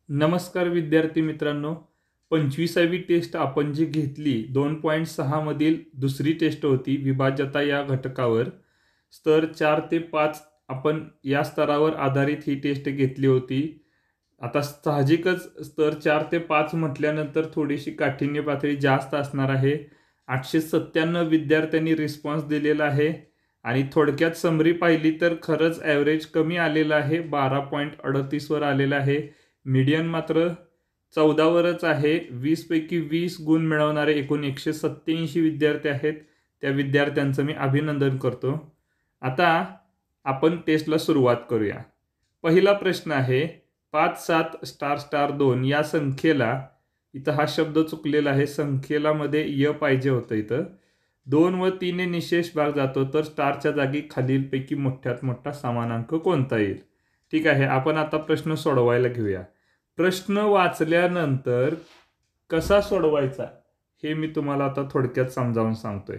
नमस्कार विद्यार्थी मित्रांनो, 25वी टेस्ट आपण जी घेतली 2.6 मधील दुसरी टेस्ट होती विभाज्यता या घटकावर. स्तर 4 ते 5 आपण या स्तरावर आधारित ही टेस्ट घेतली होती. आता साहजिकच स्तर 4 ते 5 म्हटल्यानंतर थोडीशी काठिण्य पातळी जास्त असणार आहे. 897 विद्यार्थ्यांनी रिस्पॉन्स दिलेला आहे आणि थोडक्यात समरी पाहिली तर खरंच ॲव्हरेज कमी आलेलं आहे, 12.38 वर आलेलं आहे. मीडियन मात्र 14 वरच आहे. 20 पैकी 20 गुण मिळवणारे एकूण 187 विद्यार्थी आहेत. त्या विद्यार्थ्यांचं मी अभिनंदन करतो. आता आपण टेस्टला सुरुवात करूया. पहिला प्रश्न आहे, 5 7 स्टार स्टार 2 या संख्येला, इथं हा शब्द चुकलेला आहे, संख्येला मध्ये य पाहिजे होतं. इथं 2 व 3 ने निशेष भाग जातो तर स्टारच्या जागी खालीलपैकी मोठ्यात मोठा समानांक कोणता येईल. ठीक आहे, आपण आता प्रश्न सोडवायला घेऊया. प्रश्न वाचल्यानंतर कसा सोडवायचा हे मी तुम्हाला आता थोडक्यात समजावून सांगतोय.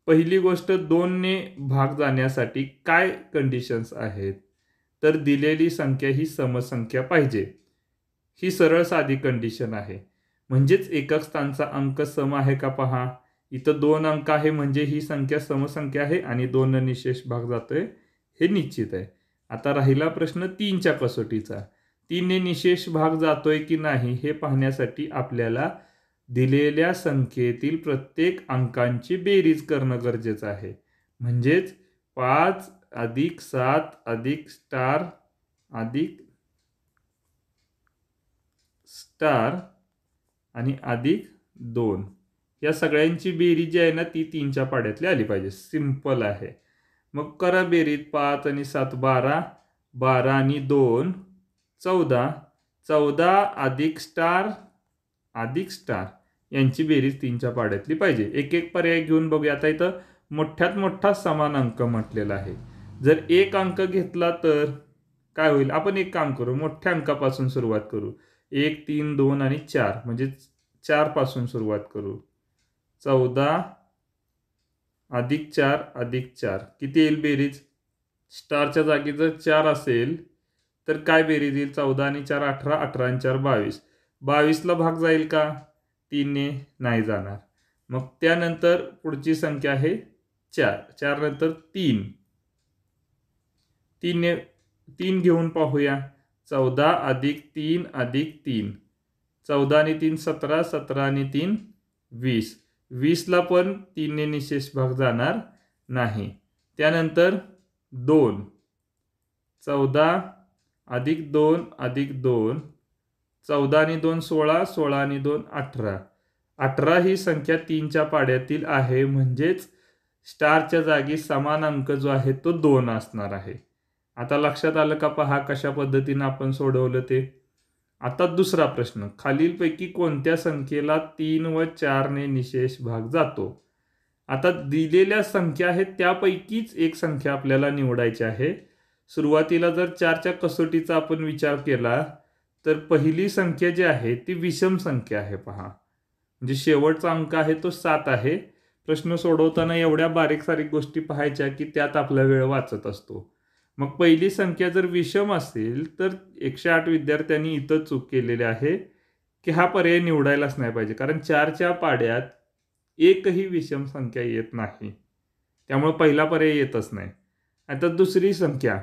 पहिली गोष्ट, 2 ने भाग जाण्यासाठी काय कंडिशन्स आहेत, तर दिलेली संख्या ही समसंख्या पाहिजे. ही सरळ साधी कंडिशन आहे. म्हणजेच एकक स्थानचा अंक सम आहे का पहा. इथं 2 अंक आहे म्हणजे ही संख्या समसंख्या आहे आणि 2 ने निशेष भाग जातोय हे निश्चित आहे. आता राहिला प्रश्न 3च्या कसोटीचा. 3 ने निशेष भाग जातोय की नाही हे पाहण्यासाठी आपल्याला दिलेल्या संख्येतील प्रत्येक अंकांची बेरीज करणं गरजेचं आहे. म्हणजेच 5 अधिक 7 अधिक स्टार अधिक स्टार आणि अधिक 2 या सगळ्यांची बेरीज जी आहे ना ती 3च्या पाड्यातली आली पाहिजे. सिंपल आहे. मग करा बेरीज. 5 आणि 7 12, 12 आणि 2 14, 14 अधिक स्टार यांची बेरीज 3च्या पाड्यातली पाहिजे. एक एक पर्याय घेऊन बघूया. आता इथं मोठ्यात मोठा समान अंक म्हटलेला आहे. जर एक अंक घेतला तर काय होईल, आपण एक काम करू, मोठ्या अंकापासून सुरुवात करू. 1 3 2 आणि 4 म्हणजे 4 पासून सुरुवात करू. 14 अधिक 4 अधिक 4 किती येईल बेरीज. स्टारच्या जागी जर 4 असेल तर काय बेरीज येईल. 14 आणि 4 18, 18 आणि 4 22. 22ला भाग जाईल का. 3 ने नाही जाणार. मग त्यानंतर पुढची संख्या आहे 4. 4 नंतर 3. 3 घेऊन पाहूया. 14 अधिक 3 अधिक 3. 14 आणि 3 17, 17 आणि 3 20. 20ला पण 3 ने निशेष भाग जाणार नाही. त्यानंतर 2. 14 अधिक 2 अधिक 2. 14 आणि 2 16, 16 आणि 2 18. 18 ही संख्या 3च्या पाड्यातील आहे. म्हणजेच स्टारच्या जागी समान अंक जो आहे तो 2 असणार आहे. आता लक्षात आलं का पहा कशा पद्धतीने आपण सोडवलं ते. आता दुसरा प्रश्न, खालीलपैकी कोणत्या संख्येला 3 व 4 ने निशेष भाग जातो. आता दिलेल्या संख्या आहेत त्यापैकीच एक संख्या आपल्याला निवडायची आहे. सुरुवातीला जर 4च्या कसोटीचा आपण विचार केला तर पहिली संख्या जी आहे ती विषम संख्या आहे पहा. म्हणजे शेवटचा अंक आहे तो 7 आहे. प्रश्न सोडवताना एवढ्या बारीक सारीक गोष्टी पाहायच्या की त्यात आपला वेळ वाचत असतो. मग पहिली संख्या जर विषम असेल तर 108 विद्यार्थ्यांनी इथं चूक केलेली आहे की हा पर्याय निवडायलाच नाही पाहिजे. कारण 4च्या पाड्यात एकही विषम संख्या येत नाही. त्यामुळे पहिला पर्याय येतच नाही. आता दुसरी संख्या,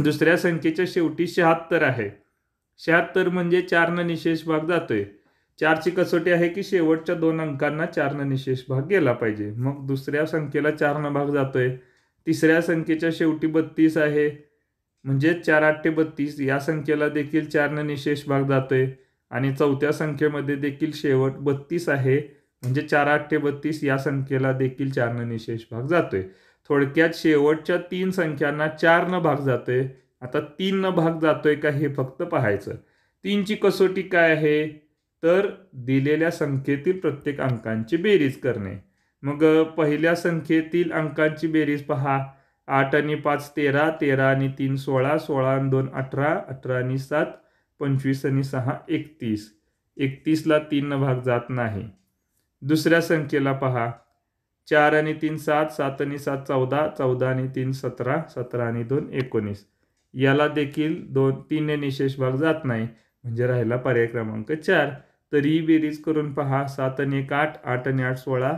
दुसऱ्या संख्येच्या शेवटी 76 आहे. 76 म्हणजे 4 ने निशेष भाग जातोय. 4ची कसोटी आहे की शेवटच्या 2 अंकांना 4 ने निशेष भाग गेला पाहिजे. मग दुसऱ्या संख्येला 4 ने भाग जातोय. तिसऱ्या संख्येच्या शेवटी 32 आहे. म्हणजे 4 8 32 या संख्येला देखील 4 ने निशेष भाग जातोय. आणि चौथ्या संख्येमध्ये देखील शेवट 32 आहे. म्हणजे 4 8 32 या संख्येला देखील 4 ने निशेष भाग जातोय. थोडक्यात शेवटच्या 3 संख्यांना 4 ने भाग जातोय. आता 3 ने भाग जातोय का हे फक्त पाहायचं. 3ची कसोटी काय आहे, तर दिलेल्या संख्येतील प्रत्येक अंकांची बेरीज करणे. मग पहिल्या संख्येतील अंकांची बेरीज पहा. 8 आणि 5 13, 13 आणि 3 16, 16 आणि 2 18, 18 आणि 7 25 आणि 6 31. 31ला 3 ने भाग जात नाही. दुसऱ्या संख्येला पहा. 4 आणि 3 7, 7 आणि 7 14, 14 आणि 3 17, 17 आणि 2 19. याला देखील 3 ने निशेष भाग जात नाही. म्हणजे राहिला पर्याय क्रमांक 4. तरीही बेरीज करून पहा. 7 आणि 1 8, 8 आणि 8 16,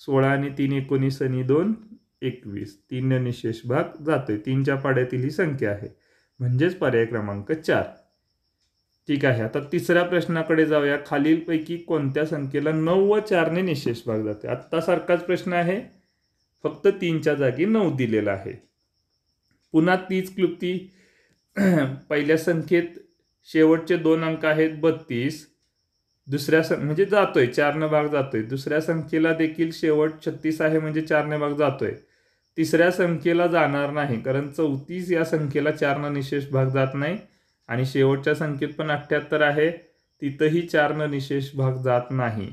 16 आणि 3 19 आणि 2 21. 3 ने निशेष भाग जातोय. 3च्या पाड्यातील ही संख्या आहे, म्हणजेच पर्याय क्रमांक 4. ठीक आहे. आता तिसऱ्या प्रश्नाकडे जाऊया. खालीलपैकी कोणत्या संख्येला 9 व 4 ने निशेष भाग जाते? आत्ता सारखाच प्रश्न आहे, फक्त 3च्या जागी 9 दिलेला आहे. पुन्हा तीच क्लुप्ती. पहिल्या संख्येत शेवटचे 2 अंक आहेत 32. दुसऱ्या म्हणजे जातोय 4 ने भाग जातोय. दुसऱ्या संख्येला देखील शेवट 36 आहे, म्हणजे 4 ने भाग जातोय. तिसऱ्या संख्येला जाणार नाही, कारण 34 या संख्येला 4 ने निशेष भाग जात नाही. आणि शेवटच्या संख्येत पण 78 आहे, तिथंही 4 ने निशेष भाग जात नाही.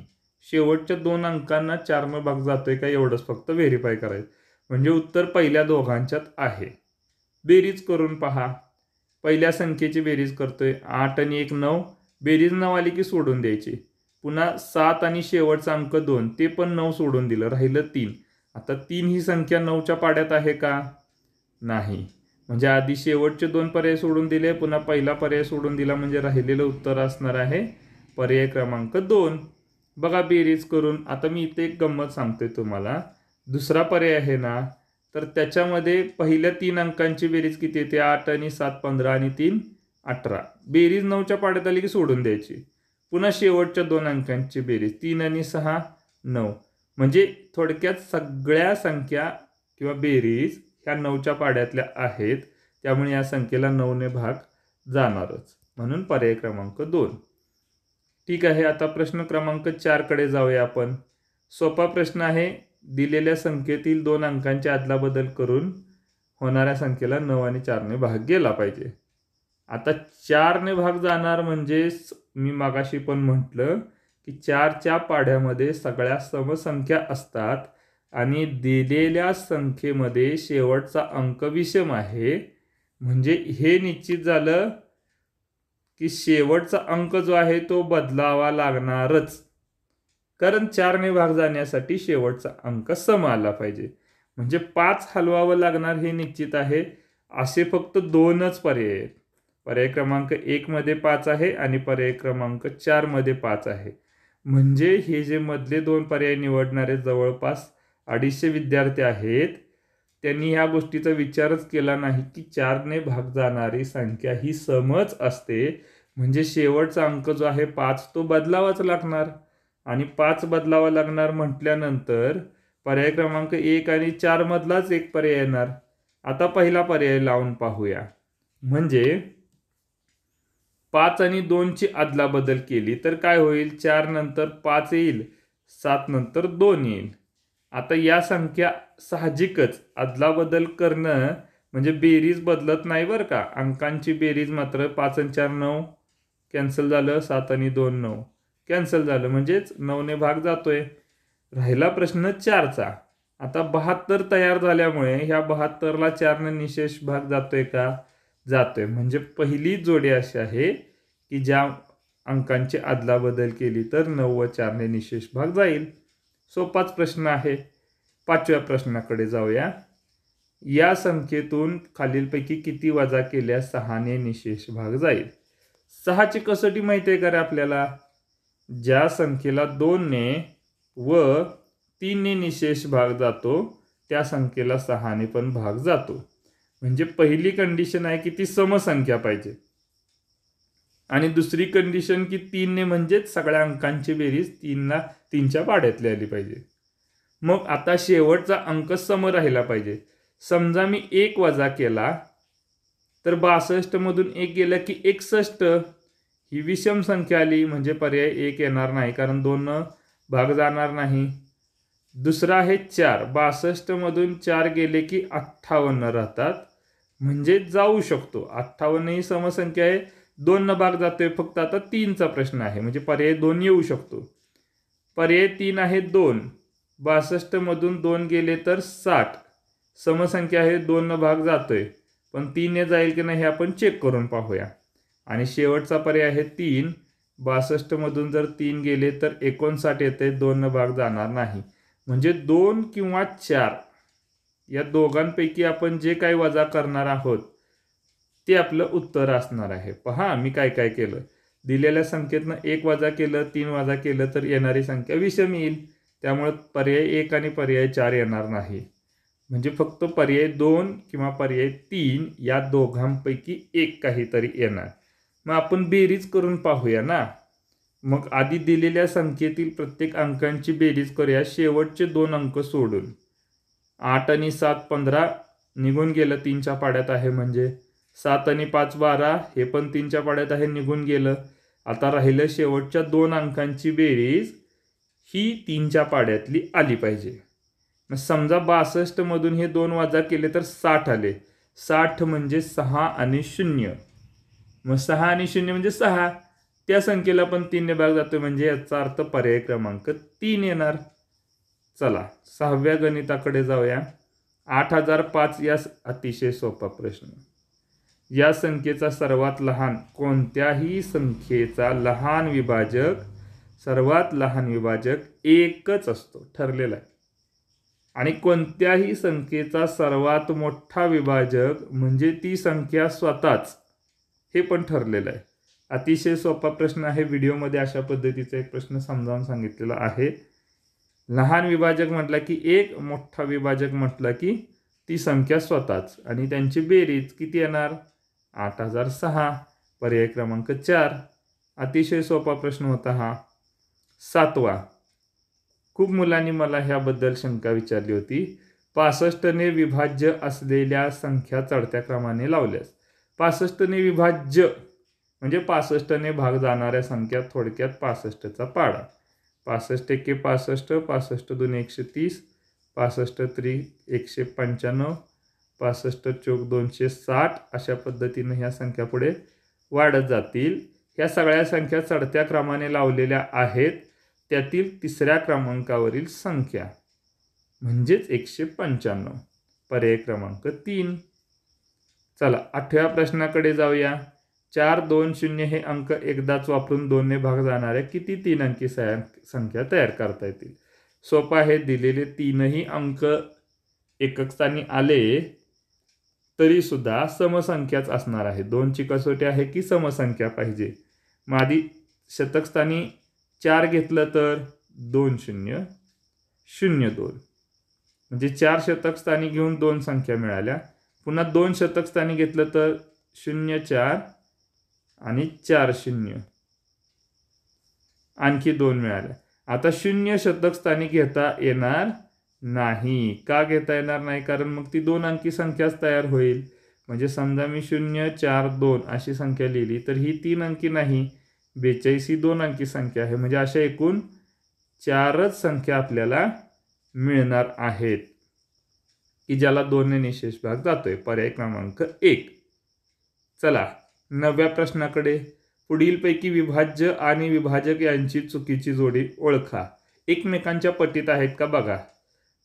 शेवटच्या 2 अंकांना 4 ने भाग जातोय का एवढंच फक्त व्हेरीफाय करायचं. म्हणजे उत्तर पहिल्या दोघांच्यात आहे. बेरीज करून पहा. पहिल्या संख्येची बेरीज करतोय. 8 आणि 1 9. बेरीज 9 आली की सोडून द्यायची. पुन्हा 7 आणि शेवटचा अंक 2, ते पण 9 सोडून दिलं, राहिलं 3. आता 3 ही संख्या 9च्या पाड्यात आहे का? नाही. म्हणजे आधी शेवटचे 2 पर्याय सोडून दिले, पुन्हा पहिला पर्याय सोडून दिला, म्हणजे राहिलेलं उत्तर असणार आहे पर्याय क्रमांक 2. बघा बेरीज करून. आता मी इथे एक गंमत सांगतोय तुम्हाला. दुसरा पर्याय आहे ना, तर त्याच्यामध्ये पहिल्या 3 अंकांची बेरीज किती येते? 8 आणि 7 15 आणि 3 18. बेरीज 9च्या पाड्यात आली की सोडून द्यायची. पुन्हा शेवटच्या 2 अंकांची बेरीज 3 आणि 6 9. म्हणजे थोडक्यात सगळ्या संख्या किंवा बेरीज ह्या 9च्या पाड्यातल्या आहेत, त्यामुळे या संख्येला 9 ने भाग जाणारच, म्हणून पर्याय क्रमांक 2. ठीक आहे. आता प्रश्न क्रमांक 4 कडे जाऊया आपण. सोपा प्रश्न आहे. दिलेल्या संख्येतील 2 अंकांची अदलाबदल करून होणाऱ्या संख्येला 9 आणि 4 ने भाग गेला पाहिजे. आता 4 ने भाग जाणार म्हणजे मी मागाशी पण म्हटलं की 4च्या पाड्यामध्ये सगळ्या समसंख्या असतात आणि दिलेल्या संख्येमध्ये शेवटचा अंक विषम आहे, म्हणजे हे निश्चित झालं की शेवटचा अंक जो आहे तो बदलावा लागणारच, कारण 4 ने भाग जाण्यासाठी शेवटचा अंक सम आला पाहिजे. म्हणजे 5 हलवावं लागणार हे निश्चित आहे. असे फक्त 2च पर्याय आहेत. पर्याय क्रमांक 1 मध्ये 5 आहे आणि पर्याय क्रमांक 4 मध्ये 5 आहे. म्हणजे हे जे मधले 2 पर्याय निवडणारे जवळपास 250 विद्यार्थी आहेत, त्यांनी ह्या गोष्टीचा विचारच केला नाही की 4 ने भाग जाणारी संख्या ही समच असते. म्हणजे शेवटचा अंक जो आहे 5 तो बदलावाच लागणार, आणि 5 बदलावा लागणार म्हटल्यानंतर पर्याय क्रमांक 1 आणि 4 मधलाच एक पर्याय येणार. आता पहिला पर्याय लावून पाहूया. म्हणजे 5 आणि 2ची अदलाबदल केली तर काय होईल? 4 नंतर 5 येईल, 7 नंतर 2 येईल. आता या संख्या साहजिकच अदलाबदल करणं म्हणजे बेरीज बदलत नाही बरं का. अंकांची बेरीज मात्र 5 आणि 4 9 कॅन्सल झालं, 7 आणि 2 9 कॅन्सल झालं, म्हणजेच 9 ने भाग जातोय. राहिला प्रश्न 4चा. आता 72 तयार झाल्यामुळे ह्या 72ला 4 ने निशेष भाग जातोय का? जातोय. म्हणजे पहिली जोडी अशी आहे की ज्या अंकांची अदलाबदल केली तर 9 व 4 ने निशेष भाग जाईल. सोपाच प्रश्न आहे. 5व्या प्रश्नाकडे जाऊया. या संख्येतून खालीलपैकी किती वजा केल्यास 6 ने निशेष भाग जाईल? 6ची कसोटी माहिती आहे का रे आपल्याला? ज्या संख्येला 2 ने व 3 ने निशेष भाग जातो त्या संख्येला 6 ने पण भाग जातो. म्हणजे पहिली कंडिशन आहे की ती समसंख्या पाहिजे, आणि दुसरी कंडिशन की 3 ने म्हणजेच सगळ्या अंकांची बेरीज 3च्या पाड्यातली आली पाहिजे. मग आता शेवटचा अंक सम राहिला पाहिजे. समजा मी 1 वजा केला तर 62 मधून 1 गेला की 61. ही विषम संख्या आली, म्हणजे पर्याय 1 येणार नाही, कारण 2 भाग जाणार नाही. दुसरा आहे 4. 62 मधून 4 गेले की 58 राहतात, म्हणजे जाऊ शकतो. 58 ही समसंख्या आहे, 2 भाग जातोय. फक्त आता 3चा प्रश्न आहे, म्हणजे पर्याय 2 येऊ शकतो. पर्याय 3 आहे 2. 62 मधून 2 गेले तर 60. समसंख्या आहे, 2 भाग जातोय, पण 3 ने जाईल की नाही हे आपण चेक करून पाहूया. आणि शेवटचा पर्याय आहे 3. 62 मधून जर 3 गेले तर 59 येते, 2 भाग जाणार नाही. म्हणजे 2 किंवा 4 या दोघांपैकी आपण जे काही वजा करणार आहोत ते आपलं उत्तर असणार आहे. पहा मी काय काय केलं. दिलेल्या संख्येतनं 1 वजा केलं, 3 वजा केलं तर येणारी संख्या विषम येईल. त्यामुळे पर्याय 1 आणि पर्याय 4 येणार नाही. म्हणजे फक्त पर्याय 2 किंवा पर्याय 3 या दोघांपैकी एक काहीतरी येणार. मग आपण बेरीज करून पाहूया ना. मग आधी दिलेल्या संख्येतील प्रत्येक अंकांची बेरीज करूया शेवटचे 2 अंक सोडून. 8 आणि 7 15 निघून गेलं, 3च्या पाड्यात आहे म्हणजे. 7 आणि 5 12 हे पण 3च्या पाड्यात आहे, निघून गेलं. आता राहिलं शेवटच्या 2 अंकांची बेरीज, ही 3च्या पाड्यातली आली पाहिजे. मग समजा 62 मधून हे 2 वजा केले तर 60 आले. 60 म्हणजे 6 आणि 0. मग 6 आणि 0 म्हणजे 6. त्या संख्येला पण 3 ने भाग जातोय म्हणजे याचा अर्थ पर्याय क्रमांक 3 येणार. चला 6व्या गणिताकडे जाऊया. 8005 या अतिशय सोपा प्रश्न. या संख्येचा सर्वात लहान कोणत्याही संख्येचा लहान विभाजक, सर्वात लहान विभाजक एकच असतो, ठरलेला आहे. आणि कोणत्याही संख्येचा सर्वात मोठा विभाजक म्हणजे ती संख्या स्वतःच, हे पण ठरलेलं आहे. अतिशय सोपा प्रश्न आहे. व्हिडिओमध्ये अशा पद्धतीचा एक प्रश्न समजावून सांगितलेला आहे. लहान विभाजक म्हटला की एक, मोठा विभाजक म्हटला की ती संख्या स्वतःच, आणि त्यांची बेरीज किती येणार? 8006. पर्याय क्रमांक 4. अतिशय सोपा प्रश्न होता हा. 7वा. खूप मुलांनी मला ह्याबद्दल शंका विचारली होती. 65ने विभाज्य असलेल्या संख्या चढत्या क्रमाने लावल्यास. 65ने विभाज्य म्हणजे 65ने भाग जाणाऱ्या संख्या, थोडक्यात 65चा पाडा. 65 एके 65, 65 दुने 130, 65 त्रिक 195, 65 चौक 260. अशा पद्धतीने ह्या संख्या पुढे वाढत जातील. ह्या सगळ्या संख्या चढत्या क्रमाने लावलेल्या आहेत. त्यातील 3ऱ्या क्रमांकावरील संख्या म्हणजेच 195. पर्याय क्रमांक 3. चला 8व्या प्रश्नाकडे जाऊया. 4, 2, 0 हे अंक एकदाच वापरून 2 ने भाग जाणाऱ्या किती 3 अंकी संख्या तयार करता येतील? सोपं आहे. दिलेले 3ही अंक एकक स्थानी आले तरी सुद्धा समसंख्याच असणार आहे. 2ची कसोटी आहे की समसंख्या पाहिजे. मग आधी शतक स्थानी 4 घेतलं तर 2 0 0 2, म्हणजे 4 शतक स्थानी घेऊन 2 संख्या मिळाल्या. पुन्हा 2 शतक स्थानी घेतलं तर 0 4 आणि 4 0, आणखी 2 मिळाल्या. आता 0 शतक स्थानी घेता येणार नाही. का घेता येणार नाही? कारण मग ती 2 अंकी संख्याच तयार होईल. म्हणजे समजा मी 0 4 2 अशी संख्या लिहिली तर ही 3 अंकी नाही, 42 ही 2 अंकी संख्या आहे. म्हणजे अशा एकूण 4च संख्या आपल्याला मिळणार आहेत की ज्याला 2 ने निशेष भाग जातोय. पर्याय क्रमांक 1. चला 9व्या प्रश्नाकडे. पुढीलपैकी विभाज्य आणि विभाजक यांची चुकीची जोडी ओळखा. एकमेकांच्या पटीत आहेत का बघा.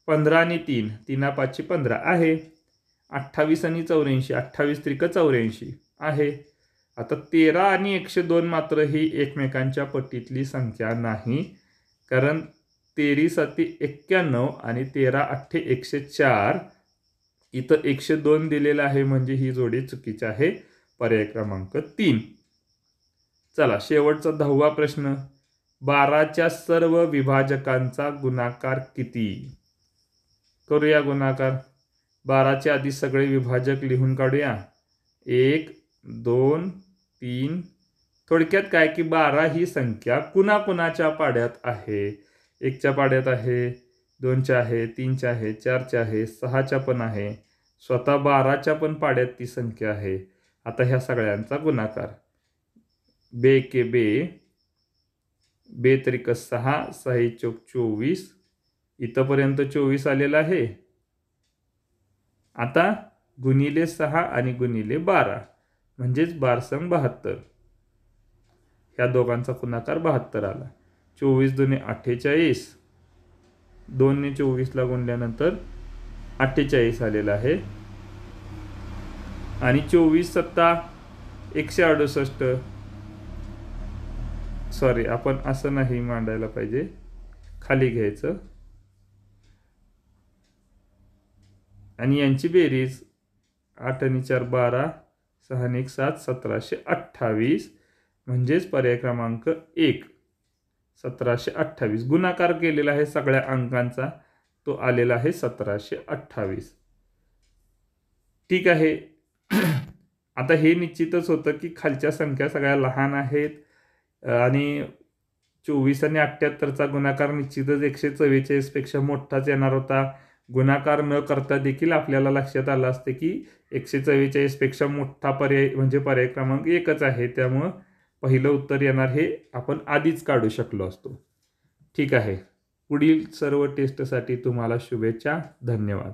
15 आणि 3, 3 5 15 आहे. 28 आणि 84, 28 त्रिक 84 आहे. आता 13 आणि 102 मात्र ही एकमेकांच्या पटीतली संख्या नाही, कारण 13 7 91 आणि 13 8 104. इथं 102 दिलेलं आहे म्हणजे ही जोडी चुकीची आहे. पर्याय क्रमांक 3. चला शेवटचा 10वा प्रश्न. 12च्या सर्व विभाजकांचा गुणाकार किती? करूया गुणाकार. 12च्या आधी सगळे विभाजक लिहून काढूया. 1 2 3. थोडक्यात काय की 12 ही संख्या कुणाकुणाच्या पाड्यात आहे? 1च्या पाड्यात आहे, 2च्या आहे, 3च्या आहे, 4च्या आहे, 6च्या पण आहे. स्वतः 12च्या पण पाड्यात ती संख्या आहे. आता ह्या सगळ्यांचा गुणाकार. बे के बे, बे त्रिक 6, 6 चौक 24. इथंपर्यंत 24 आलेला आहे. आता गुणिले 6 आणि गुणिले 12 म्हणजेच 12 72. ह्या दोघांचा गुणाकार 72 आला. 24 दुने 48, 2 ने 24ला गुणल्यानंतर 48 आलेला आहे. आणि 24 सत्ता 168. सॉरी, आपण असं नाही मांडायला पाहिजे, खाली घ्यायचं. आणि यांची बेरीज 8 आणि 4 12, 6 आणि 1 7, 1728 म्हणजेच पर्याय क्रमांक 1 1728. गुणाकार केलेला आहे सगळ्या अंकांचा, तो आलेला आहे 1728. ठीक आहे. आता हे निश्चितच होतं की खालच्या संख्या सगळ्या लहान आहेत आणि 24 आणि 78चा गुणाकार निश्चितच 144 पेक्षा मोठाच येणार होता. गुणाकार न करता देखील आपल्याला लक्षात आलं असते की 144 पेक्षा मोठा पर्याय म्हणजे पर्याय क्रमांक 1च आहे. त्यामुळं पहिलं उत्तर येणार हे आपण आधीच काढू शकलो असतो. ठीक आहे. पुढील सर्व टेस्टसाठी तुम्हाला शुभेच्छा. धन्यवाद.